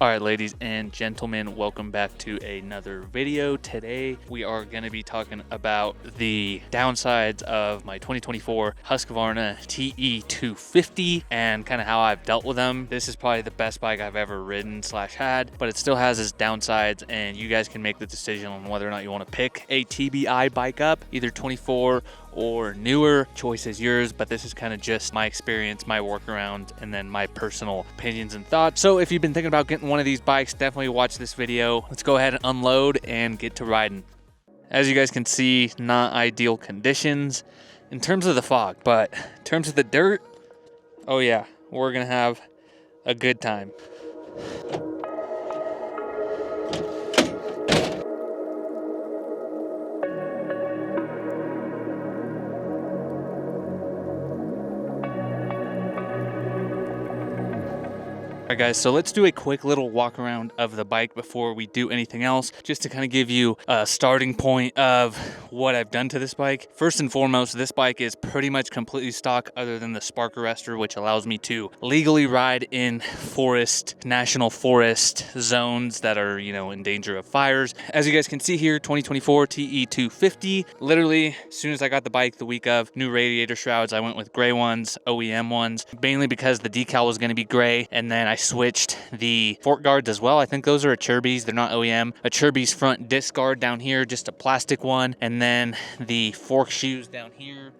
All right, ladies and gentlemen, welcome back to another video. Today we are going to be talking about the downsides of my 2024 Husqvarna TE250 and kind of how I've dealt with them. This is probably the best bike I've ever ridden / had, but it still has its downsides, and you guys can make the decision on whether or not you want to pick a TBI bike up, either 24 or newer. Choice is yours, but this is kind of just my experience, my workaround, and then my personal opinions and thoughts. So if you've been thinking about getting one of these bikes, definitely watch this video. Let's go ahead and unload and get to riding. As you guys can see, not ideal conditions in terms of the fog, but in terms of the dirt, oh yeah, we're gonna have a good time. Alright guys, so let's do a quick little walk around of the bike before we do anything else, just to kind of give you a starting point of what I've done to this bike. First and foremost, this bike is pretty much completely stock other than the spark arrestor, which allows me to legally ride in national forest zones that are, in danger of fires. As you guys can see here, 2024 TE250. Literally, as soon as I got the bike the week of, new radiator shrouds, I went with gray ones, OEM ones, mainly because the decal was going to be gray, and then I switched the fork guards as well. I think those are Acerbis, they're not OEM. Acerbis front disc guard down here, just a plastic one, and then the fork shoes down here,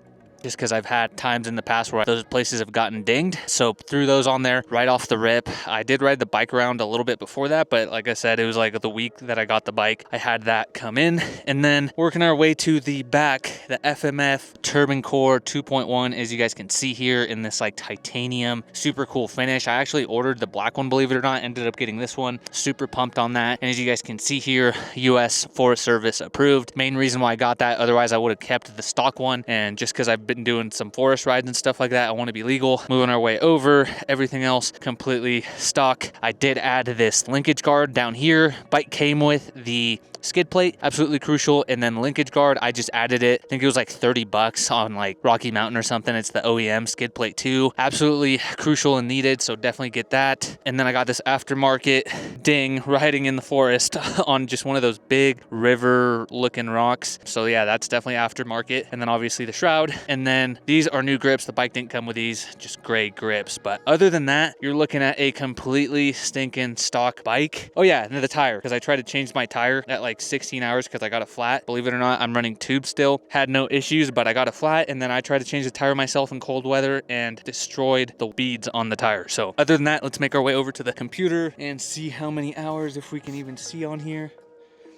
just because I've had times in the past where those places have gotten dinged. So threw those on there right off the rip. I did ride the bike around a little bit before that, but like I said, it was like the week that I got the bike, I had that come in. And then working our way to the back, the FMF Turbine Core 2.1, as you guys can see here in this like titanium, super cool finish. I actually ordered the black one, believe it or not, ended up getting this one. Super pumped on that. And as you guys can see here, US Forest Service approved. Main reason why I got that, otherwise I would have kept the stock one. And just because I've been doing some forest rides and stuff like that, I want to be legal. Moving our way over, everything else completely stock. I did add this linkage guard down here. Bike came with the skid plate, absolutely crucial, and then linkage guard, I just added it. I think it was like 30 bucks on like Rocky Mountain or something. It's the OEM skid plate too. Absolutely crucial and needed, so definitely get that. And then I got this aftermarket ding riding in the forest on just one of those big river looking rocks. So yeah, that's definitely aftermarket. And then obviously the shroud. And then these are new grips. The bike didn't come with these, just gray grips. But other than that, you're looking at a completely stinking stock bike. Oh yeah, and then the tire, because I tried to change my tire at like 16 hours because I got a flat. Believe it or not, I'm running tube still. Had no issues, but I got a flat, and then I tried to change the tire myself in cold weather and destroyed the beads on the tire. So other than that, let's make our way over to the computer and see how many hours, if we can even see on here.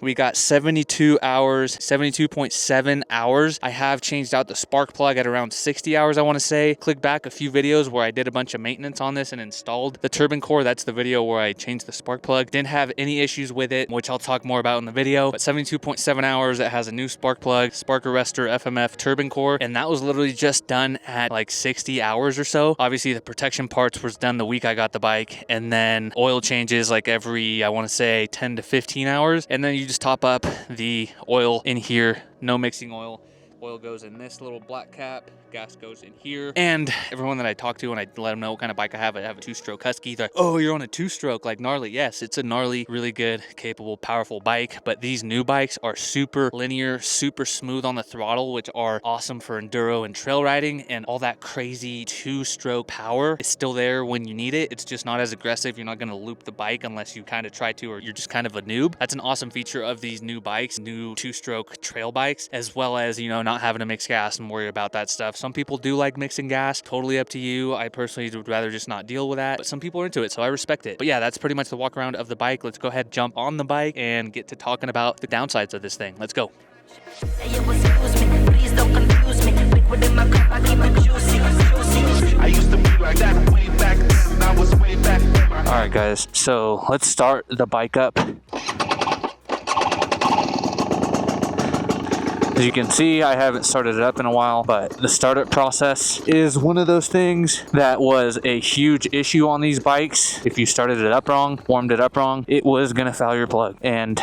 We got 72 hours, 72.7 hours. I have changed out the spark plug at around 60 hours, I want to say. Click back a few videos where I did a bunch of maintenance on this and installed the turbine core. That's the video where I changed the spark plug. Didn't have any issues with it, which I'll talk more about in the video. But 72.7 hours, it has a new spark plug, spark arrestor, FMF turbine core. And that was literally just done at like 60 hours or so. Obviously, the protection parts was done the week I got the bike. And then oil changes like every, I want to say 10 to 15 hours. And then you just top up the oil in here. No mixing oil. Oil goes in this little black cap, gas goes in here. And everyone that I talk to and I let them know what kind of bike I have a two-stroke Husky. They're like, oh, you're on a two-stroke, like gnarly. Yes, it's a gnarly, really good, capable, powerful bike. But these new bikes are super linear, super smooth on the throttle, which are awesome for enduro and trail riding. And all that crazy two-stroke power is still there when you need it. It's just not as aggressive. You're not going to loop the bike unless you kind of try to, or you're just kind of a noob. That's an awesome feature of these new bikes, new two-stroke trail bikes, as well as, not having to mix gas and worry about that stuff. Some people do like mixing gas, totally up to you. I personally would rather just not deal with that, but some people are into it, so I respect it. But yeah, that's pretty much the walk around of the bike. Let's go ahead, jump on the bike and get to talking about the downsides of this thing. Let's go. All right guys, so let's start the bike up. As you can see, I haven't started it up in a while, but the startup process is one of those things that was a huge issue on these bikes. If you started it up wrong, warmed it up wrong, it was gonna foul your plug. And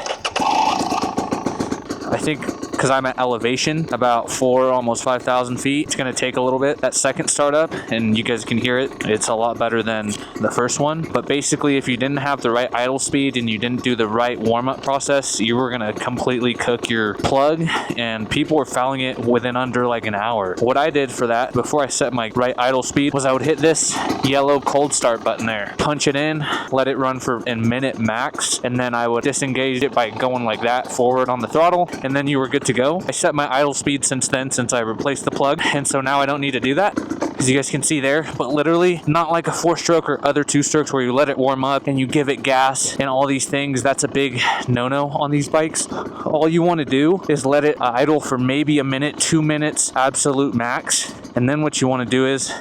I think because I'm at elevation about 4, almost 5,000 feet. It's gonna take a little bit. That second startup, and you guys can hear it, it's a lot better than the first one. But basically, if you didn't have the right idle speed and you didn't do the right warm-up process, you were gonna completely cook your plug, and people were fouling it within under like an hour. What I did for that, before I set my right idle speed, was I would hit this yellow cold start button there, punch it in, let it run for a minute max, and then I would disengage it by going like that forward on the throttle, and then you were good to go. I set my idle speed since then, since I replaced the plug, and so now I don't need to do that, as you guys can see there. But literally, not like a 4-stroke or other 2-strokes where you let it warm up and you give it gas and all these things. That's a big no-no on these bikes. All you want to do is let it idle for maybe a minute, 2 minutes, absolute max, and then what you want to do is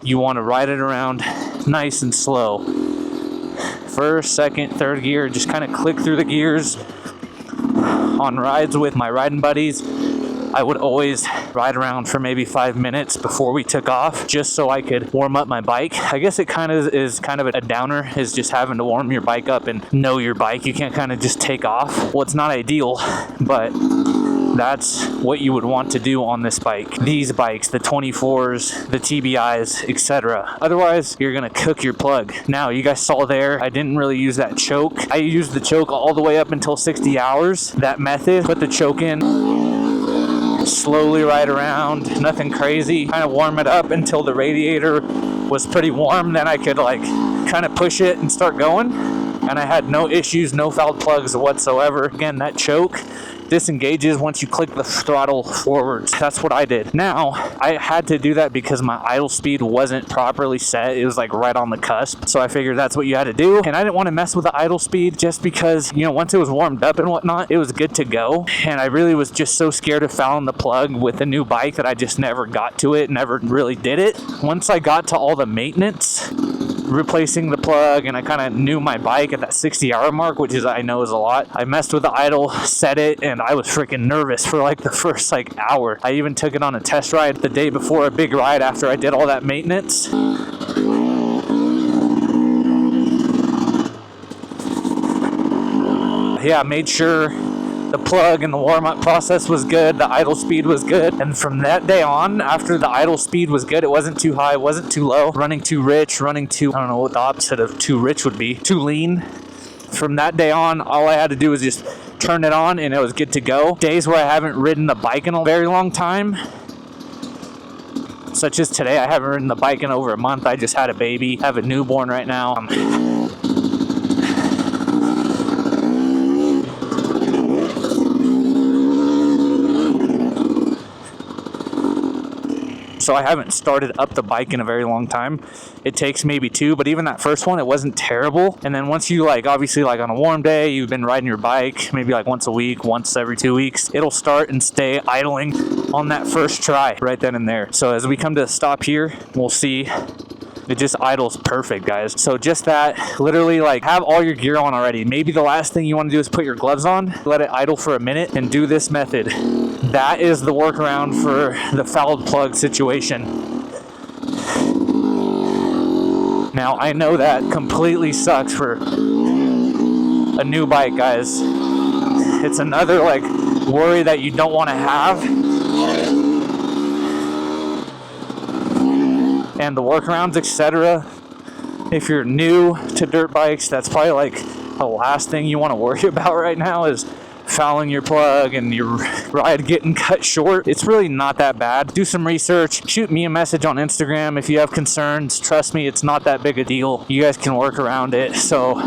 you want to ride it around nice and slow. First, second, third gear, just kind of click through the gears. On rides with my riding buddies, I would always ride around for maybe 5 minutes before we took off, just so I could warm up my bike. I guess it kind of is kind of a downer, is just having to warm your bike up and know your bike. You can't kind of just take off. Well, it's not ideal, but that's what you would want to do on this bike. These bikes, the 24s, the TBIs, etc. Otherwise, you're gonna cook your plug. Now, you guys saw there, I didn't really use that choke. I used the choke all the way up until 60 hours. That method, put the choke in, slowly ride around, nothing crazy, kind of warm it up until the radiator was pretty warm. Then I could like kind of push it and start going, and I had no issues, no fouled plugs whatsoever. Again, that choke disengages once you click the throttle forwards. That's what I did. Now, I had to do that because my idle speed wasn't properly set. It was like right on the cusp. So I figured that's what you had to do. And I didn't want to mess with the idle speed just because, you know, once it was warmed up and whatnot, it was good to go. And I really was just so scared of fouling the plug with a new bike that I just never got to it, never really did it. Once I got to all the maintenance, replacing the plug, and I kind of knew my bike at that 60-hour mark, which is, I know, is a lot. I messed with the idle, set it, and I was freaking nervous for like the first like hour. I even took it on a test ride the day before a big ride after I did all that maintenance. Yeah, I made sure the plug and the warm-up process was good, the idle speed was good, and from that day on, after the idle speed was good, it wasn't too high, it wasn't too low, running too rich, running too, I don't know what the opposite of too rich would be, too lean. From that day on, all I had to do was just turn it on and it was good to go. Days where I haven't ridden the bike in a very long time, such as today, I haven't ridden the bike in over a month. I just had a baby, I have a newborn right now. So I haven't started up the bike in a very long time. It takes maybe 2, but even that first one, it wasn't terrible. And then once you like, obviously like on a warm day, you've been riding your bike maybe like once a week, once every 2 weeks, it'll start and stay idling on that first try right then and there. So as we come to a stop here, we'll see it just idles perfect, guys. So just that, literally like have all your gear on already. Maybe the last thing you want to do is put your gloves on, let it idle for a minute, and do this method. That is the workaround for the fouled plug situation. Now, I know that completely sucks for a new bike, guys. It's another like worry that you don't want to have. And the workarounds, etc. If you're new to dirt bikes, that's probably like the last thing you want to worry about right now is fouling your plug and your ride getting cut short. It's really not that bad. Do some research. Shoot me a message on Instagram if you have concerns. Trust me, it's not that big a deal. You guys can work around it. So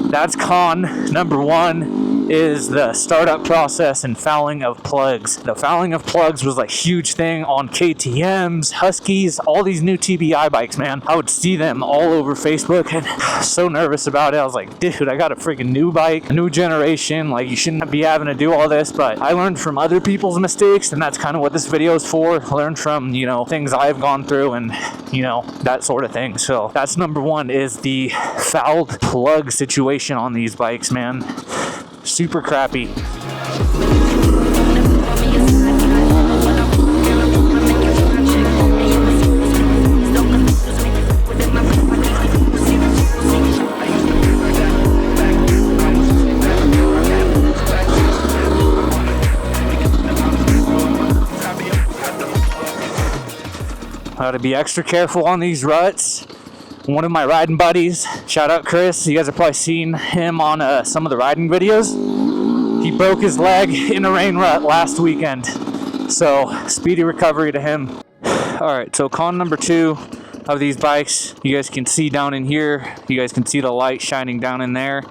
that's con number 1, is the startup process and fouling of plugs. The fouling of plugs was a huge thing on KTMs, Huskies, all these new TBI bikes, man. I would see them all over Facebook and so nervous about it. I was like, dude, I got a freaking new bike, a new generation. Like, you shouldn't be having to do all this. But I learned from other people's mistakes, and that's kind of what this video is for. Learn from, you know, things I've gone through and, you know, that sort of thing. So that's number 1, is the fouled plug situation on these bikes, man. Super crappy. Got to be extra careful on these ruts. One of my riding buddies, shout out Chris, you guys have probably seen him on some of the riding videos. He broke his leg in a rain rut last weekend. So speedy recovery to him. Alright, so con number 2 of these bikes, you guys can see down in here, you guys can see the light shining down in there,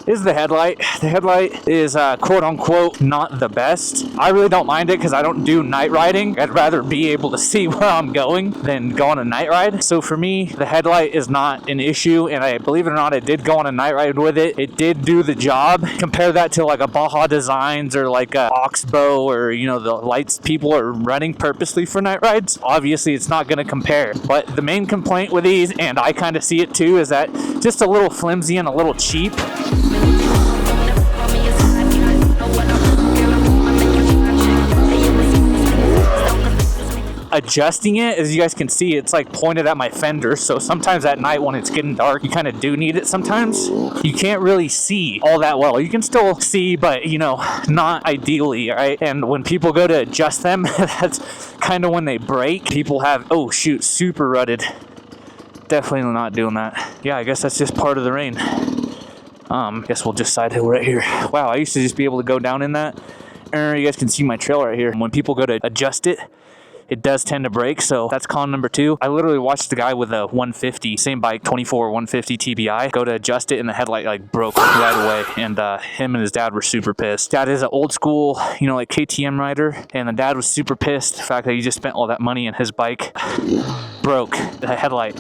is the headlight. The headlight is quote unquote not the best. I really don't mind it because I don't do night riding. I'd rather be able to see where I'm going than go on a night ride. So for me, the headlight is not an issue, and I believe it or not, I did go on a night ride with it. It did do the job. Compare that to like a Baja Designs or like a Oxbow, or you know, the lights people are running purposely for night rides. Obviously it's not going to compare, but the main complaint with these, and I kind of see it too, is that just a little flimsy and a little cheap. Adjusting it, as you guys can see, it's like pointed at my fender, so sometimes at night when it's getting dark, you kind of do need it sometimes. You can't really see all that well. You can still see, but you know, not ideally, right? And when people go to adjust them, that's kind of when they break. People have, oh shoot, super rutted. Definitely not doing that. Yeah, I guess that's just part of the rain. Guess we'll just side hill right here. Wow, I used to just be able to go down in that. You guys can see my trail right here. When people go to adjust it, it does tend to break, so that's con number 2. I literally watched the guy with a 150, same bike, 150 TBI, go to adjust it, and the headlight like broke right away, and him and his dad were super pissed. Dad is an old school, you know, like KTM rider, and the dad was super pissed the fact that he just spent all that money and his bike broke the headlight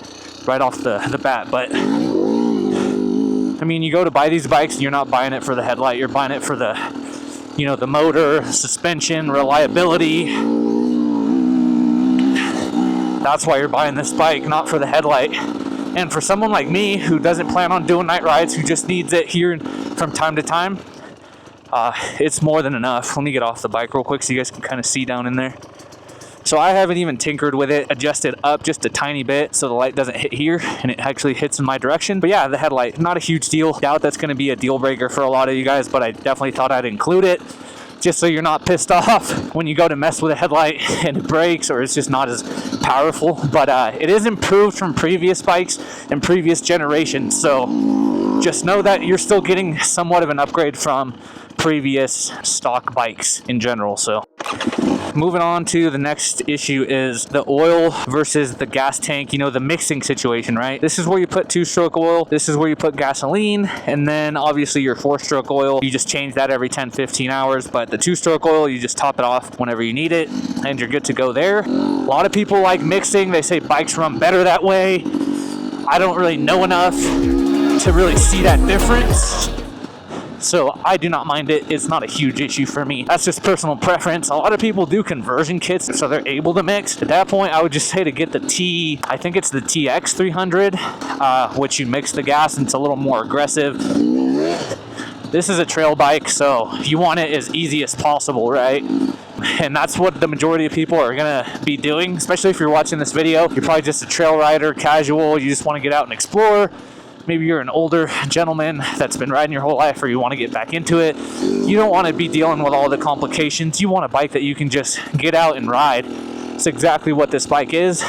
right off the bat. But I mean, you go to buy these bikes and you're not buying it for the headlight, you're buying it for the, you know, the motor, suspension, reliability. That's why you're buying this bike, not for the headlight. And for someone like me who doesn't plan on doing night rides, who just needs it here from time to time, it's more than enough. Let me get off the bike real quick so you guys can kind of see down in there. So I haven't even tinkered with it, adjusted up just a tiny bit so the light doesn't hit here and it actually hits in my direction. But yeah, the headlight, not a huge deal. Doubt that's going to be a deal breaker for a lot of you guys, but I definitely thought I'd include it just so you're not pissed off when you go to mess with a headlight and it breaks, or it's just not as powerful. But it is improved from previous bikes and previous generations, so just know that you're still getting somewhat of an upgrade from previous stock bikes in general. So moving on to the next issue is the oil versus the gas tank, you know, the mixing situation, right? This is where you put 2-stroke oil, this is where you put gasoline, and then obviously your 4-stroke oil, you just change that every 10-15 hours, but the 2-stroke oil, you just top it off whenever you need it and you're good to go there. A lot of people like mixing, they say bikes run better that way. I don't really know enough to really see that difference, so I do not mind it. It's not a huge issue for me. That's just personal preference. A lot of people do conversion kits so they're able to mix. At that point, I would just say to get the I think it's the TX300, which you mix the gas and it's a little more aggressive. This is a trail bike, so you want it as easy as possible, right? And that's what the majority of people are gonna be doing, especially if you're watching this video. You're probably just a trail rider, casual, you just wanna get out and explore. Maybe you're an older gentleman that's been riding your whole life, or you want to get back into it. You don't want to be dealing with all the complications. You want a bike that you can just get out and ride. It's exactly what this bike is.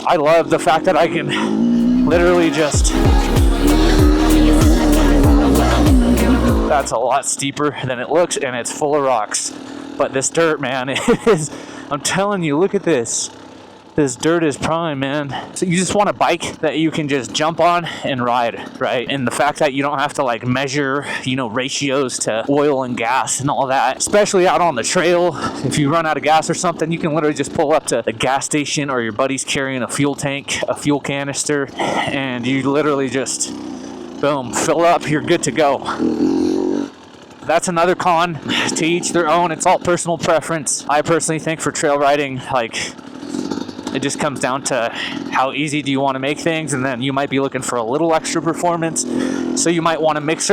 I love the fact that I can literally just... That's a lot steeper than it looks, and it's full of rocks. But this dirt, man, it is... I'm telling you, look at this. This dirt is prime, man. So you just want a bike that you can just jump on and ride, right? And the fact that you don't have to like measure, you know, ratios to oil and gas and all that, especially out on the trail. If you run out of gas or something, you can literally just pull up to the gas station, or your buddy's carrying a fuel tank, a fuel canister, and you literally just, boom, fill up, you're good to go. That's another con. To each their own. It's all personal preference. I personally think for trail riding, like, it just comes down to how easy do you want to make things, and then you might be looking for a little extra performance, so you might want a mixed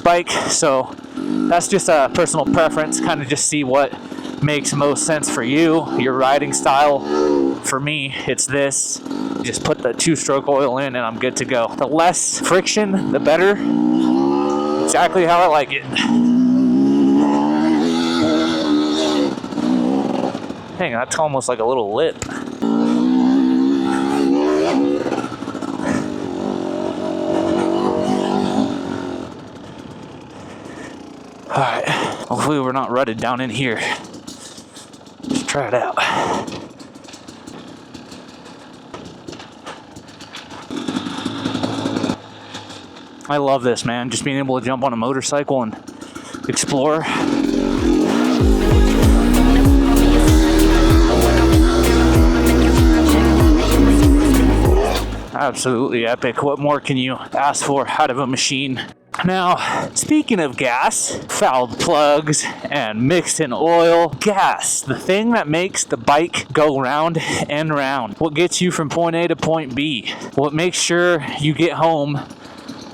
bike. So that's just a personal preference, kind of just see what makes most sense for you, your riding style. For me, it's this. Just put the 2-stroke oil in and I'm good to go. The less friction, the better. Exactly how I like it. Dang, that's almost like a little lip. All right, hopefully we're not rutted down in here. Let's try it out. I love this, man. Just being able to jump on a motorcycle and explore. Absolutely epic. What more can you ask for out of a machine? Now, speaking of gas, fouled plugs and mixed in oil, gas, the thing that makes the bike go round and round. What gets you from point A to point B. What makes sure you get home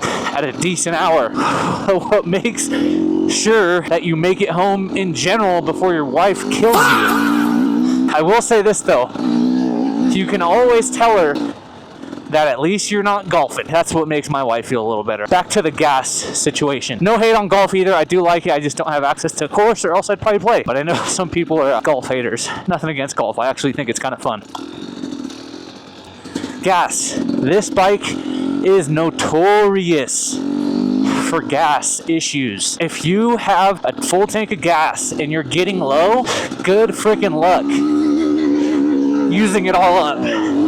at a decent hour. What makes sure that you make it home in general before your wife kills you. I will say this though, you can always tell her that at least you're not golfing. That's what makes my wife feel a little better. Back to the gas situation. No hate on golf either. I do like it. I just don't have access to a course or else I'd probably play. But I know some people are golf haters. Nothing against golf. I actually think it's kind of fun. Gas. This bike is notorious for gas issues. If you have a full tank of gas and you're getting low, good freaking luck using it all up.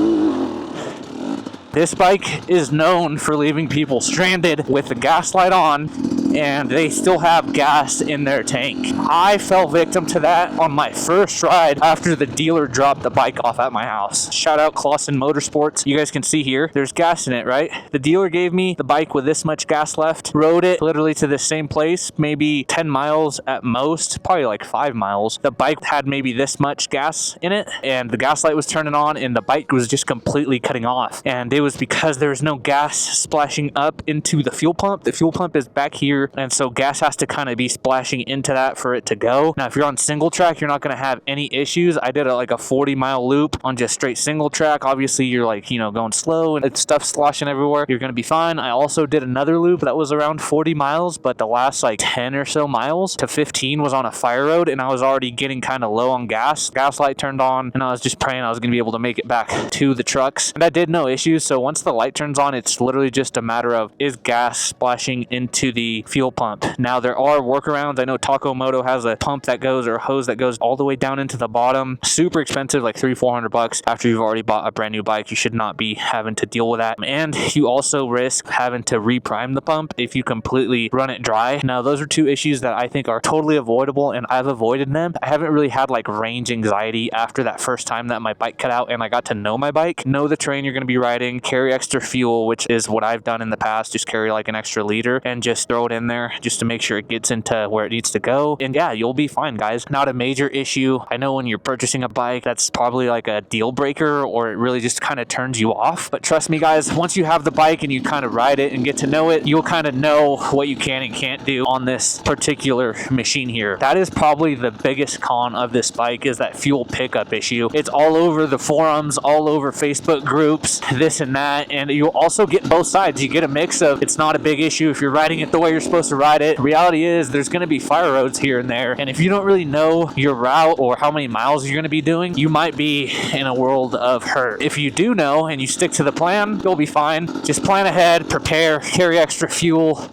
This bike is known for leaving people stranded with the gas light on and they still have gas in their tank. I fell victim to that on my first ride after the dealer dropped the bike off at my house. Shout out Clausen Motorsports. You guys can see here, there's gas in it, right? The dealer gave me the bike with this much gas left, rode it literally to the same place, maybe 10 miles at most, probably like 5 miles. The bike had maybe this much gas in it and the gas light was turning on and the bike was just completely cutting off. And it was because there was no gas splashing up into the fuel pump. The fuel pump is back here, and so gas has to kind of be splashing into that for it to go. Now, if you're on single track, you're not going to have any issues. I did like a 40-mile loop on just straight single track. Obviously, you're like, going slow and it's stuff sloshing everywhere. You're going to be fine. I also did another loop that was around 40 miles, but the last like 10 or so miles to 15 was on a fire road, and I was already getting kind of low on gas. Gas light turned on, and I was just praying I was going to be able to make it back to the trucks. And I did no issues. So once the light turns on, it's literally just a matter of, is gas splashing into the fuel pump? Now, there are workarounds. I know Taco Moto has a pump that goes, or a hose that goes all the way down into the bottom. Super expensive, like $300-400 after you've already bought a brand new bike. You should not be having to deal with that. And you also risk having to reprime the pump if you completely run it dry. Now, those are two issues that I think are totally avoidable, and I've avoided them. I haven't really had like range anxiety after that first time that my bike cut out and I got to know my bike, know the terrain you're going to be riding, carry extra fuel, which is what I've done in the past. Just carry like an extra liter and just throw it in there just to make sure it gets into where it needs to go. And yeah, you'll be fine, guys. Not a major issue. I know when you're purchasing a bike, that's probably like a deal breaker, or it really just kind of turns you off. But trust me, guys, once you have the bike and you kind of ride it and get to know it, you'll kind of know what you can and can't do on this particular machine here. That is probably the biggest con of this bike, is that fuel pickup issue. It's all over the forums, all over Facebook groups, this and that, and you'll also get both sides. You get a mix of, it's not a big issue if you're riding it the way you're supposed to ride it. The reality is there's going to be fire roads here and there, and if you don't really know your route or how many miles you're going to be doing, you might be in a world of hurt. If you do know and you stick to the plan, you'll be fine. Just plan ahead, prepare, carry extra fuel.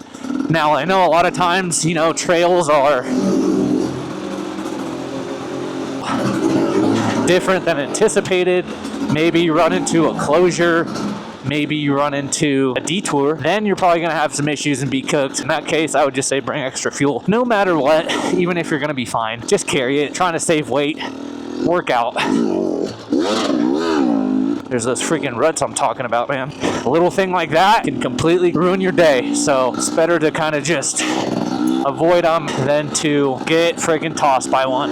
Now, I know a lot of times, trails are different than anticipated. Maybe you run into a closure, maybe you run into a detour, then you're probably going to have some issues and be cooked. In that case, I would just say bring extra fuel. No matter what, even if you're going to be fine, just carry it. Trying to save weight, work out. There's those freaking ruts I'm talking about, man. A little thing like that can completely ruin your day. So it's better to kind of just avoid them than to get freaking tossed by one.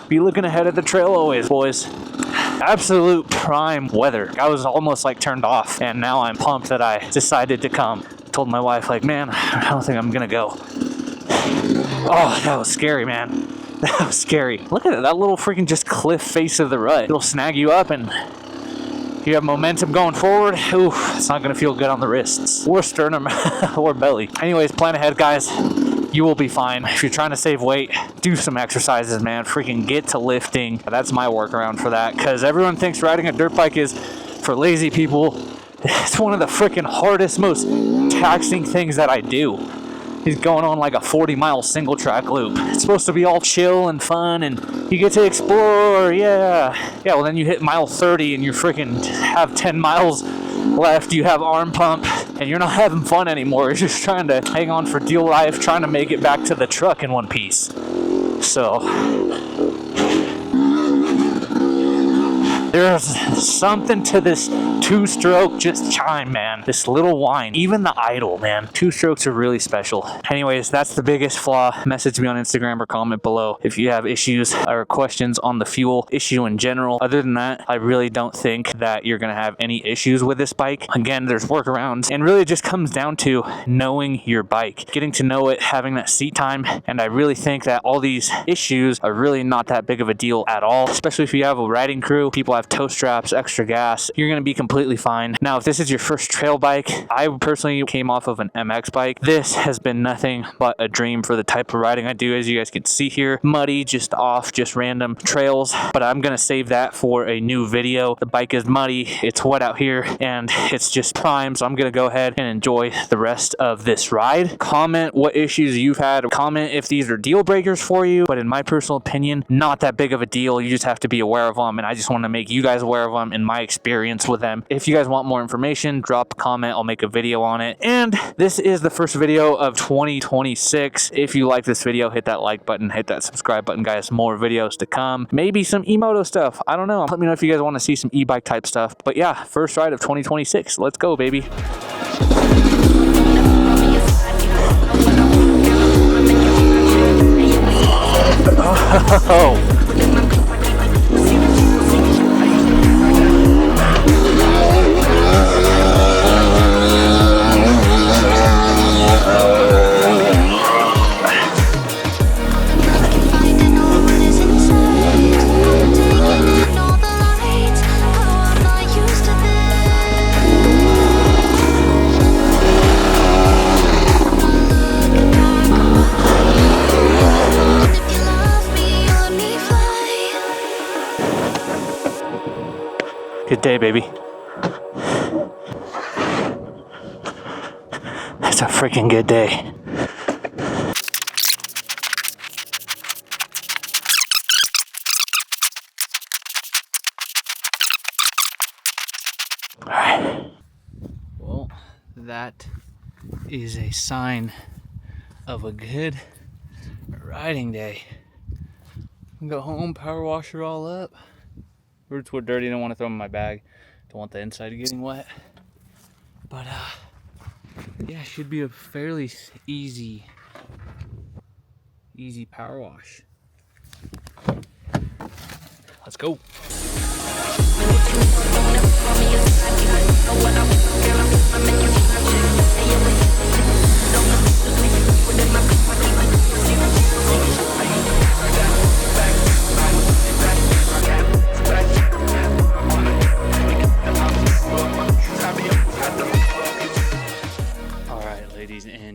Be looking ahead at the trail always, boys. Absolute prime weather. I was almost like turned off, and now I'm pumped that I decided to come. Told my wife, like, man, I don't think I'm gonna go. Oh, that was scary, man. That was scary. Look at it, that little freaking just cliff face of the rut. It'll snag you up, and you have momentum going forward. Ooh, it's not gonna feel good on the wrists or sternum or belly. Anyways, plan ahead, guys. You will be fine. If you're trying to save weight, do some exercises, man. Freaking get to lifting. That's my workaround for that, because everyone thinks riding a dirt bike is for lazy people. It's one of the freaking hardest, most taxing things that I do. He's going on like a 40-mile single track loop. It's supposed to be all chill and fun and you get to explore, yeah. Yeah, well then you hit mile 30 and you freaking have 10 miles left, you have arm pump, and you're not having fun anymore. You're just trying to hang on for dear life, trying to make it back to the truck in one piece. So there's something to this two-stroke just chime, man. This little whine, even the idle, man. Two strokes are really special. Anyways, that's the biggest flaw. Message me on Instagram or comment below if you have issues or questions on the fuel issue in general. Other than that, I really don't think that you're gonna have any issues with this bike. Again, there's workarounds, and really it just comes down to knowing your bike, getting to know it, having that seat time, and I really think that all these issues are really not that big of a deal at all, especially if you have a riding crew, people have tow straps, extra gas, you're gonna be completely fine. Now, if this is your first trail bike, I personally came off of an MX bike. This has been nothing but a dream for the type of riding I do. As you guys can see here, muddy, just random trails, but I'm gonna save that for a new video. The bike is muddy, it's wet out here, and it's just prime, so I'm gonna go ahead and enjoy the rest of this ride. Comment what issues you've had, comment if these are deal breakers for you, but in my personal opinion, not that big of a deal. You just have to be aware of them, and I just want to make you guys aware of them and my experience with them. If you guys want more information, drop a comment, I'll make a video on it. And this is the first video of 2026. If you like this video, hit that like button, hit that subscribe button, guys. More videos to come, maybe some e-moto stuff, I don't know. Let me know if you guys want to see some e-bike type stuff. But yeah, first ride of 2026. Let's go, baby. Oh. Good day, baby. That's a freaking good day. All right. Well, that is a sign of a good riding day. Go home, power wash it all up. Roots were dirty, don't want to throw them in my bag. Don't want the inside getting wet. But yeah, should be a fairly easy power wash. Let's go.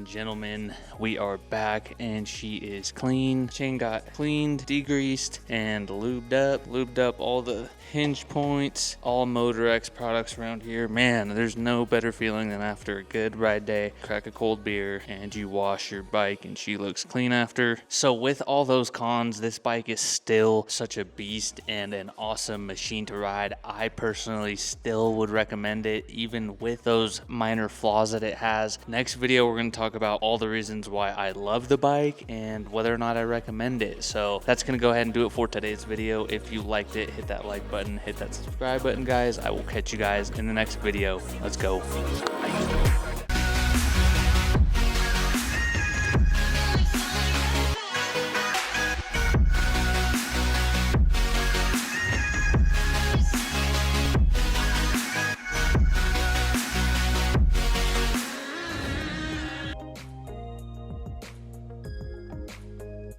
Gentlemen, we are back and she is clean. Chain got cleaned, degreased, and lubed up all the hinge points, all Motor X products around here. Man, there's no better feeling than after a good ride day, crack a cold beer, and you wash your bike and she looks clean after. So with all those cons, this bike is still such a beast and an awesome machine to ride. I personally still would recommend it, even with those minor flaws that it has. Next video, we're going to talk about all the reasons why I love the bike and whether or not I recommend it. So that's going to go ahead and do it for today's video. If you liked it, hit that like button, hit that subscribe button, guys. I will catch you guys in the next video. Let's go.